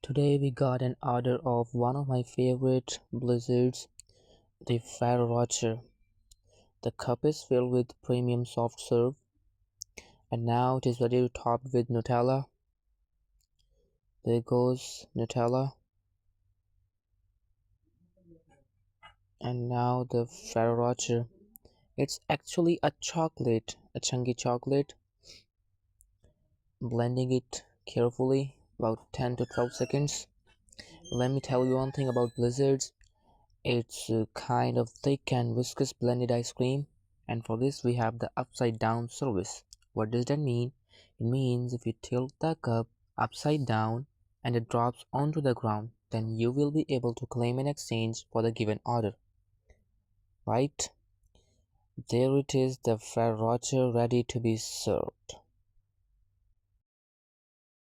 Today we got an order of one of my favorite blizzards, the Frerro Rocher. The cup is filled with premium soft serve, and now it is ready to top with Nutella. There goes Nutella, and now the Frerro Rocher. It's actually a chocolate, a chunky chocolate. Blending it carefully, about 10 to 12 seconds. Let me tell you one thing about blizzards. It's a kind of thick and viscous blended ice cream, and for this we have the upside down service. What does that mean? It means if you tilt the cup upside down and it drops onto the ground, then you will be able to claim an exchange for the given order. Right? There it is, the Frerro Rocher ready to be served.